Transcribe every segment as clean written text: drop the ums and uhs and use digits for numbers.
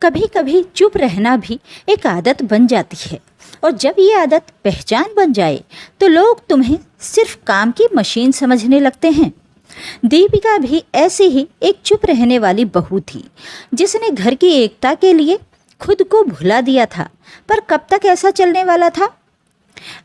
कभी कभी चुप रहना भी एक आदत बन जाती है, और जब ये आदत पहचान बन जाए तो लोग तुम्हें सिर्फ काम की मशीन समझने लगते हैं। दीपिका भी ऐसी ही एक चुप रहने वाली बहू थी, जिसने घर की एकता के लिए खुद को भुला दिया था। पर कब तक ऐसा चलने वाला था?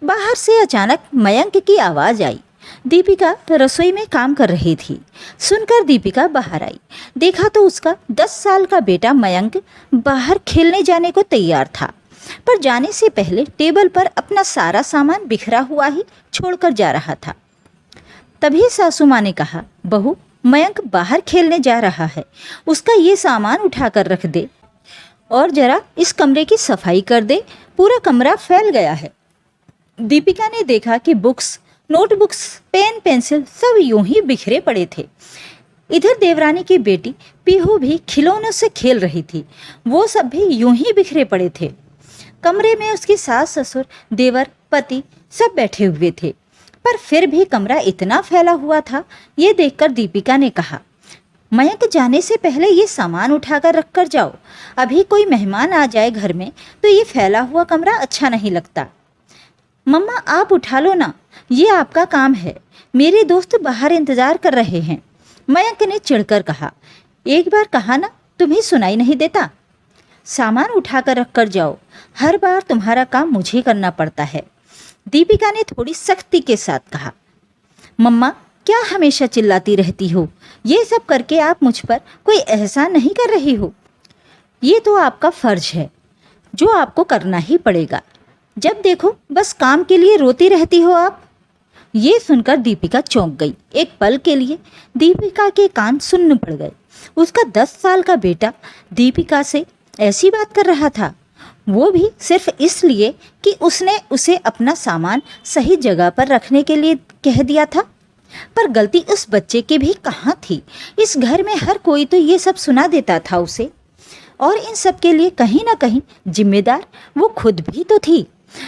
बाहर से अचानक मयंक की आवाज़ आई। दीपिका रसोई में काम कर रही थी। सुनकर दीपिका बाहर आई। देखा तो उसका 10 साल का बेटा मयंक बाहर खेलने जाने को तैयार था, पर जाने से पहले टेबल पर अपना सारा सामान बिखरा हुआ ही छोड़कर जा रहा था। तभी सासू माँ ने कहा, बहू, मयंक बाहर खेलने जा रहा है, उसका ये सामान उठाकर रख दे और जरा इस कमरे की सफाई कर दे, पूरा कमरा फैल गया है। दीपिका ने देखा कि बुक्स, नोटबुक्स, पेन, पेंसिल सब यूं ही बिखरे पड़े थे। इधर देवरानी की बेटी पीहू भी खिलौनों से खेल रही थी, वो सब भी यूं ही बिखरे पड़े थे। कमरे में उसकी सास, ससुर, देवर, पति सब बैठे हुए थे, पर फिर भी कमरा इतना फैला हुआ था। ये देखकर दीपिका ने कहा, मयंक जाने से पहले ये सामान उठाकर रख कर जाओ, अभी कोई मेहमान आ जाए घर में तो ये फैला हुआ कमरा अच्छा नहीं लगता। मम्मा, आप उठा लो ना, ये आपका काम है, मेरे दोस्त बाहर इंतज़ार कर रहे हैं, मयंक ने चिढ़कर कहा। एक बार कहा ना, तुम्हें सुनाई नहीं देता? सामान उठाकर रख कर जाओ, हर बार तुम्हारा काम मुझे करना पड़ता है, दीपिका ने थोड़ी सख्ती के साथ कहा। मम्मा, क्या हमेशा चिल्लाती रहती हो? ये सब करके आप मुझ पर कोई एहसान नहीं कर रही हो? ये तो आपका फ़र्ज है जो आपको करना ही पड़ेगा। जब देखो बस काम के लिए रोती रहती हो आप। ये सुनकर दीपिका चौंक गई। एक पल के लिए दीपिका के कान सुन्न पड़ गए। उसका 10 साल का बेटा दीपिका से ऐसी बात कर रहा था, वो भी सिर्फ इसलिए कि उसने उसे अपना सामान सही जगह पर रखने के लिए कह दिया था। पर गलती उस बच्चे की भी कहाँ थी? इस घर में हर कोई तो ये सब सुना देता था उसे, और इन सब के लिए कहीं ना कहीं जिम्मेदार वो खुद भी तो थी।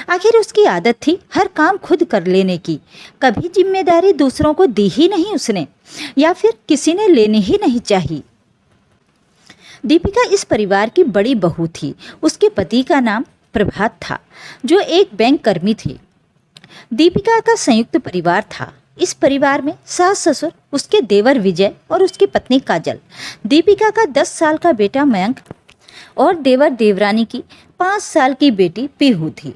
आखिर उसकी आदत थी हर काम खुद कर लेने की, कभी जिम्मेदारी दूसरों को दी ही नहीं उसने, या फिर किसी ने लेनी ही नहीं चाहिए। दीपिका इस परिवार की बड़ी बहू थी। उसके पति का नाम प्रभात था, जो एक बैंक कर्मी थे। दीपिका का संयुक्त परिवार था। इस परिवार में सास, ससुर, उसके देवर विजय और उसकी पत्नी काजल, दीपिका का 10 साल का बेटा मयंक और देवर देवरानी की 5 साल की बेटी पीहू थी।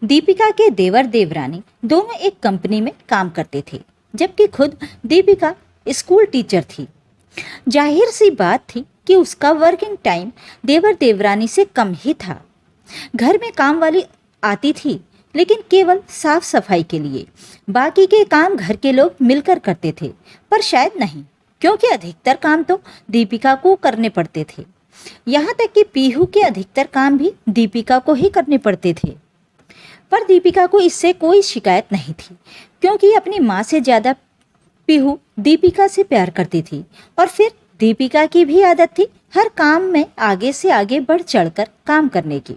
दीपिका के देवर देवरानी दोनों एक कंपनी में काम करते थे, जबकि खुद दीपिका स्कूल टीचर थी। जाहिर सी बात थी कि उसका वर्किंग टाइम देवर देवरानी से कम ही था। घर में काम वाली आती थी, लेकिन केवल साफ सफाई के लिए। बाकी के काम घर के लोग मिलकर करते थे, पर शायद नहीं, क्योंकि अधिकतर काम तो दीपिका को करने पड़ते थे। यहाँ तक कि पीहू के अधिकतर काम भी दीपिका को ही करने पड़ते थे। पर दीपिका को इससे कोई शिकायत नहीं थी, क्योंकि अपनी माँ से ज़्यादा पीहू दीपिका से प्यार करती थी, और फिर दीपिका की भी आदत थी हर काम में आगे से आगे बढ़ चढ़कर काम करने की।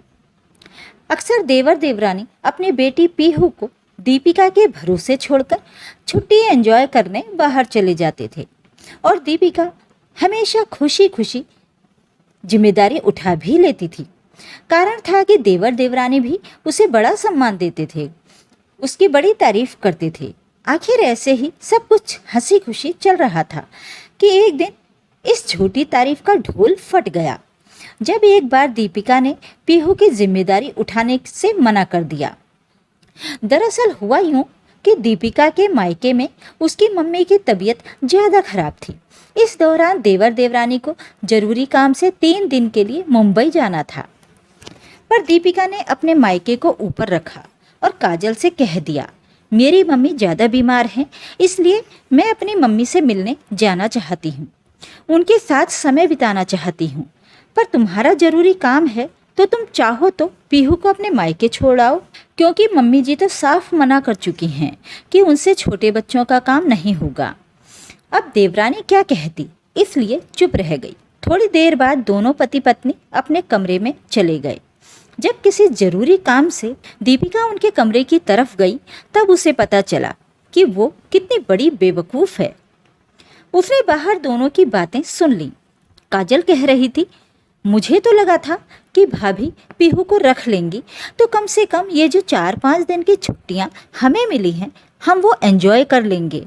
अक्सर देवर देवरानी अपनी बेटी पीहू को दीपिका के भरोसे छोड़कर छुट्टी एंजॉय करने बाहर चले जाते थे, और दीपिका हमेशा खुशी खुशी जिम्मेदारी उठा भी लेती थी। कारण था कि देवर देवरानी भी उसे बड़ा सम्मान देते थे, उसकी बड़ी तारीफ करते थे। आखिर ऐसे ही सब कुछ हंसी खुशी चल रहा था कि एक दिन इस छोटी तारीफ का ढोल फट गया, जब एक बार दीपिका ने पीहू की जिम्मेदारी उठाने से मना कर दिया। दरअसल हुआ यूं कि दीपिका के मायके में उसकी मम्मी की तबीयत ज़्यादा खराब थी। इस दौरान देवर देवरानी को जरूरी काम से 3 दिन के लिए मुंबई जाना था, पर दीपिका ने अपने मायके को ऊपर रखा और काजल से कह दिया, मेरी मम्मी ज़्यादा बीमार हैं, इसलिए मैं अपनी मम्मी से मिलने जाना चाहती हूँ, उनके साथ समय बिताना चाहती हूँ। पर तुम्हारा ज़रूरी काम है तो तुम चाहो तो पीहू को अपने मायके छोड़ आओ, क्योंकि मम्मी जी तो साफ मना कर चुकी हैं कि उनसे छोटे बच्चों का काम नहीं होगा। अब देवरानी क्या कहती, इसलिए चुप रह गई। थोड़ी देर बाद दोनों पति पत्नी अपने कमरे में चले गए। जब किसी जरूरी काम से दीपिका उनके कमरे की तरफ गई, तब उसे पता चला कि वो कितनी बड़ी बेवकूफ़ है। उसने बाहर दोनों की बातें सुन ली। काजल कह रही थी, मुझे तो लगा था कि भाभी पीहू को रख लेंगी, तो कम से कम ये जो 4-5 दिन की छुट्टियां हमें मिली हैं, हम वो एंजॉय कर लेंगे।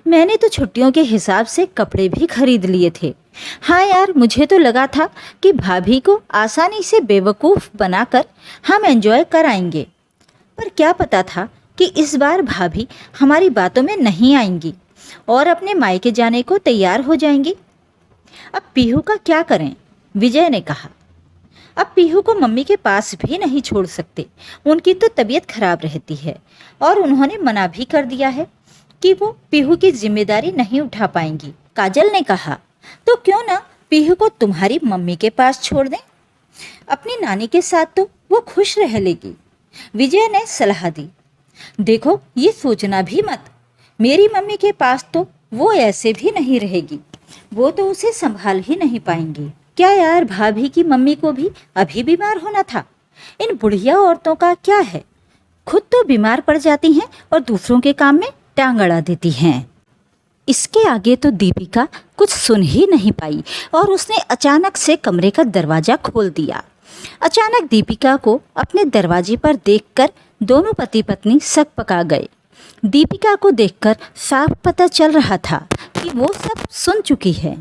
मैंने तो छुट्टियों के हिसाब से कपड़े भी खरीद लिए थे। हाँ यार, मुझे तो लगा था कि भाभी को आसानी से बेवकूफ़ बनाकर हम एंजॉय कर आएंगे, पर क्या पता था कि इस बार भाभी हमारी बातों में नहीं आएंगी और अपने मायके जाने को तैयार हो जाएंगी। अब पीहू का क्या करें? विजय ने कहा। अब पीहू को मम्मी के पास भी नहीं छोड़ सकते, उनकी तो तबीयत खराब रहती है और उन्होंने मना भी कर दिया है कि वो पीहू की जिम्मेदारी नहीं उठा पाएंगी। काजल ने कहा, तो क्यों ना पीहू को तुम्हारी मम्मी के पास छोड़ दें, अपनी नानी के साथ तो वो खुश रह लेगी। विजय ने सलाह दी। देखो, ये सोचना भी मत, मेरी मम्मी के पास तो वो ऐसे भी नहीं रहेगी, वो तो उसे संभाल ही नहीं पाएंगी। क्या यार, भाभी की मम्मी को भी अभी बीमार होना था। इन बुढ़िया औरतों का क्या है, खुद तो बीमार पड़ जाती हैं और दूसरों के काम में टांग अड़ा देती हैं। इसके आगे तो दीपिका कुछ सुन ही नहीं पाई और उसने अचानक से कमरे का दरवाज़ा खोल दिया। अचानक दीपिका को अपने दरवाजे पर देखकर दोनों पति पत्नी सकपका गए। दीपिका को देखकर साफ पता चल रहा था कि वो सब सुन चुकी है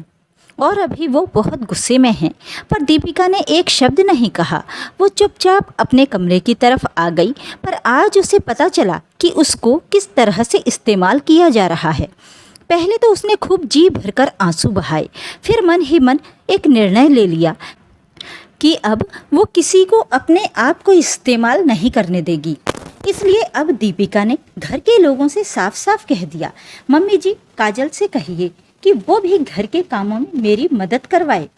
और अभी वो बहुत गुस्से में है, पर दीपिका ने एक शब्द नहीं कहा। वो चुपचाप अपने कमरे की तरफ आ गई, पर आज उसे पता चला कि उसको किस तरह से इस्तेमाल किया जा रहा है। पहले तो उसने खूब जी भरकर आंसू बहाए, फिर मन ही मन एक निर्णय ले लिया कि अब वो किसी को अपने आप को इस्तेमाल नहीं करने देगी। इसलिए अब दीपिका ने घर के लोगों से साफ साफ कह दिया, मम्मी जी, काजल से कहिए कि वो भी घर के कामों में मेरी मदद करवाए।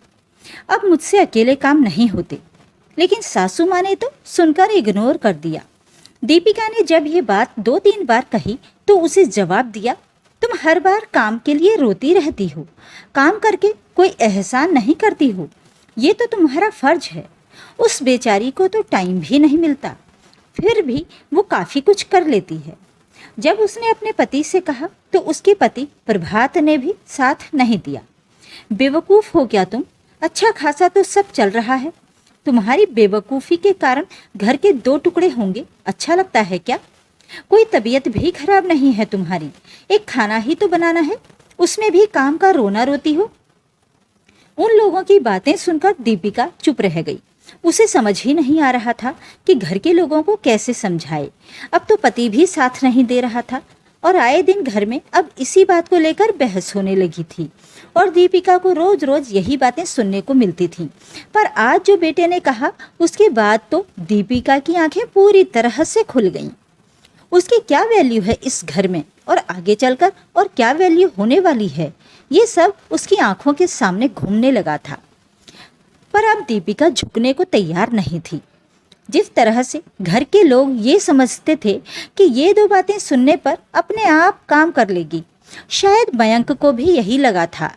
अब मुझसे अकेले काम नहीं होते। लेकिन सासू माँ ने तो सुनकर इग्नोर कर दिया। दीपिका ने जब ये बात 2-3 बार कही तो उसे जवाब दिया, तुम हर बार काम के लिए रोती रहती हो, काम करके कोई एहसान नहीं करती हो, ये तो तुम्हारा फर्ज है। उस बेचारी को तो टाइम भी नहीं मिलता, फिर भी वो काफ़ी कुछ कर लेती है। जब उसने अपने पति से कहा तो उसके पति प्रभात ने भी साथ नहीं दिया। बेवकूफ़ हो क्या तुम, अच्छा खासा तो सब चल रहा है, तुम्हारी बेवकूफ़ी के कारण घर के 2 टुकड़े होंगे, अच्छा लगता है क्या? कोई तबीयत भी खराब नहीं है तुम्हारी, एक खाना ही तो बनाना है, उसमें भी काम का रोना रोती हो। उन लोगों की बातें सुनकर दीपिका चुप रह गई। उसे समझ ही नहीं आ रहा था कि घर के लोगों को कैसे समझाए। अब तो पति भी साथ नहीं दे रहा था और आए दिन घर में अब इसी बात को लेकर बहस होने लगी थी और दीपिका को रोज रोज यही बातें सुनने को मिलती थीं। पर आज जो बेटे ने कहा, उसके बाद तो दीपिका की आंखें पूरी तरह से खुल गईं। उसकी क्या वैल्यू है इस घर में और आगे चलकर और क्या वैल्यू होने वाली है, ये सब उसकी आंखों के सामने घूमने लगा था। पर अब दीपिका झुकने को तैयार नहीं थी। जिस तरह से घर के लोग ये समझते थे कि ये 2 बातें सुनने पर अपने आप काम कर लेगी, शायद मयंक को भी यही लगा था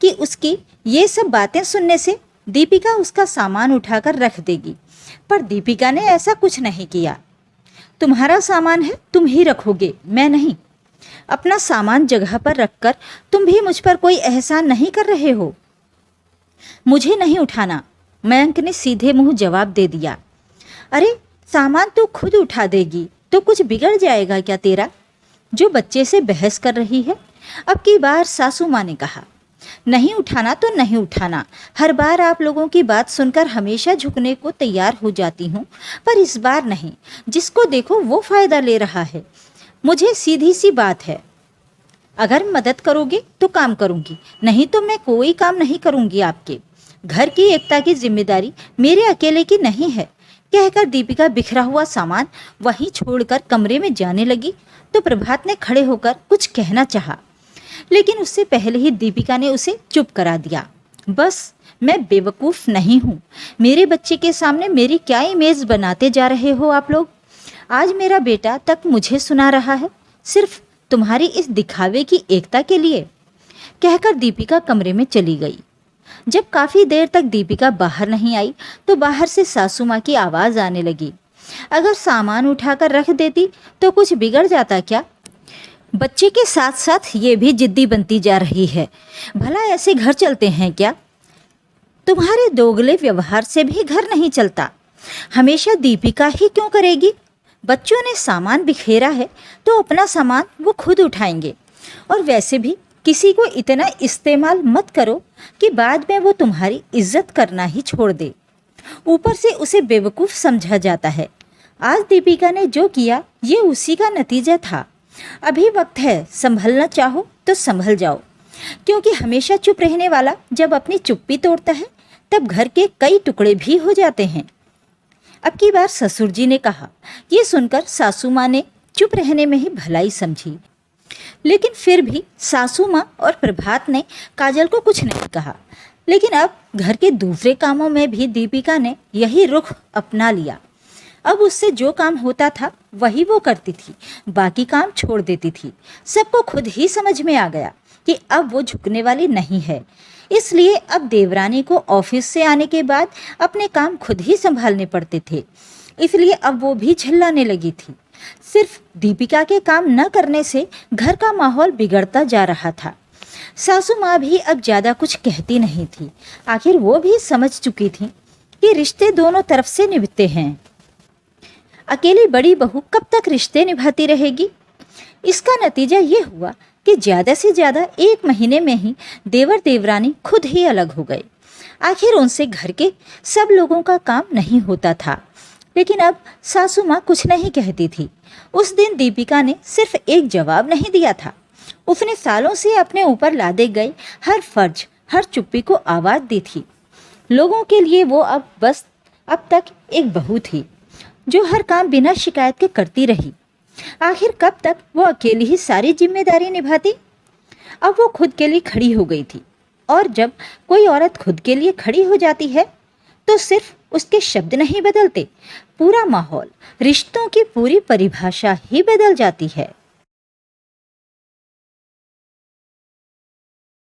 कि उसकी ये सब बातें सुनने से दीपिका उसका सामान उठाकर रख देगी। पर दीपिका ने ऐसा कुछ नहीं किया। तुम्हारा सामान है, तुम ही रखोगे, मैं नहीं। अपना सामान जगह पर रखकर तुम भी मुझ पर कोई एहसान नहीं कर रहे हो। मुझे नहीं उठाना, मयंक ने सीधे मुंह जवाब दे दिया। अरे, सामान तो खुद उठा देगी तो कुछ बिगड़ जाएगा क्या तेरा, जो बच्चे से बहस कर रही है? अब की बार सासू माँ ने कहा, नहीं उठाना तो नहीं उठाना, हर बार आप लोगों की बात सुनकर हमेशा झुकने को तैयार हो जाती हूँ, पर इस बार नहीं। जिसको देखो वो फ़ायदा ले रहा है। मुझे सीधी सी बात है, अगर मदद करोगे तो काम करूँगी, नहीं तो मैं कोई काम नहीं करूँगी। आपके घर की एकता की जिम्मेदारी मेरे अकेले की नहीं है। कहकर दीपिका बिखरा हुआ सामान वहीं छोड़कर कमरे में जाने लगी तो प्रभात ने खड़े होकर कुछ कहना चाहा, लेकिन उससे पहले ही दीपिका ने उसे चुप करा दिया। बस, मैं बेवकूफ़ नहीं हूँ। मेरे बच्चे के सामने मेरी क्या इमेज बनाते जा रहे हो आप लोग? आज मेरा बेटा तक मुझे सुना रहा है, सिर्फ तुम्हारी इस दिखावे की एकता के लिए। कहकर दीपिका कमरे में चली गई। जब काफ़ी देर तक दीपिका बाहर नहीं आई तो बाहर से सासू माँ की आवाज़ आने लगी, अगर सामान उठाकर रख देती तो कुछ बिगड़ जाता क्या? बच्चे के साथ साथ ये भी जिद्दी बनती जा रही है, भला ऐसे घर चलते हैं क्या? तुम्हारे दोगले व्यवहार से भी घर नहीं चलता। हमेशा दीपिका ही क्यों करेगी? बच्चों ने सामान बिखेरा है तो अपना सामान वो खुद उठाएंगे। और वैसे भी किसी को इतना इस्तेमाल मत करो कि बाद में वो तुम्हारी इज्जत करना ही छोड़ दे। ऊपर से उसे बेवकूफ़ समझा जाता है। आज दीपिका ने जो किया ये उसी का नतीजा था। अभी वक्त है, संभलना चाहो तो संभल जाओ, क्योंकि हमेशा चुप रहने वाला जब अपनी चुप्पी तोड़ता है तब घर के कई टुकड़े भी हो जाते हैं। अब की बार ससुर जी ने कहा। ये सुनकर सासू माँ ने चुप रहने में ही भलाई समझी, लेकिन फिर भी सासू माँ और प्रभात ने काजल को कुछ नहीं कहा। लेकिन अब घर के दूसरे कामों में भी दीपिका ने यही रुख अपना लिया। अब उससे जो काम होता था वही वो करती थी, बाकी काम छोड़ देती थी। सबको खुद ही समझ में आ गया कि अब वो झुकने वाली नहीं है। इसलिए अब देवरानी को ऑफिस से आने के बाद अपने काम खुद ही संभालने पड़ते थे। इसलिए अब वो भी झल्लाने लगी थी। सिर्फ दीपिका के काम न करने से घर का माहौल बिगड़ता जा रहा था। सासू माँ भी अब ज़्यादा कुछ कहती नहीं थी। आखिर वो भी समझ चुकी थी कि रिश्ते दोनों तरफ से निभते हैं। अकेली बड़ी बहू कब तक रिश्ते निभाती रहेगी? इसका नतीजा ये हुआ कि ज़्यादा से ज़्यादा 1 महीने में ही देवर देवरानी खुद ही अलग हो गए। आखिर उनसे घर के सब लोगों का काम नहीं होता था। लेकिन अब सासू माँ कुछ नहीं कहती थी। उस दिन दीपिका ने सिर्फ एक जवाब नहीं दिया था। उसने सालों से अपने ऊपर लादे गए हर फर्ज, हर चुप्पी को आवाज़ दी थी। लोगों के लिए वो अब तक एक बहू थी जो हर काम बिना शिकायत के करती रही। आखिर कब तक वो अकेली ही सारी जिम्मेदारी निभाती? अब वो खुद के लिए खड़ी हो गई थी। और जब कोई औरत खुद के लिए खड़ी हो जाती है तो सिर्फ उसके शब्द नहीं बदलते, पूरा माहौल, रिश्तों की पूरी परिभाषा ही बदल जाती है।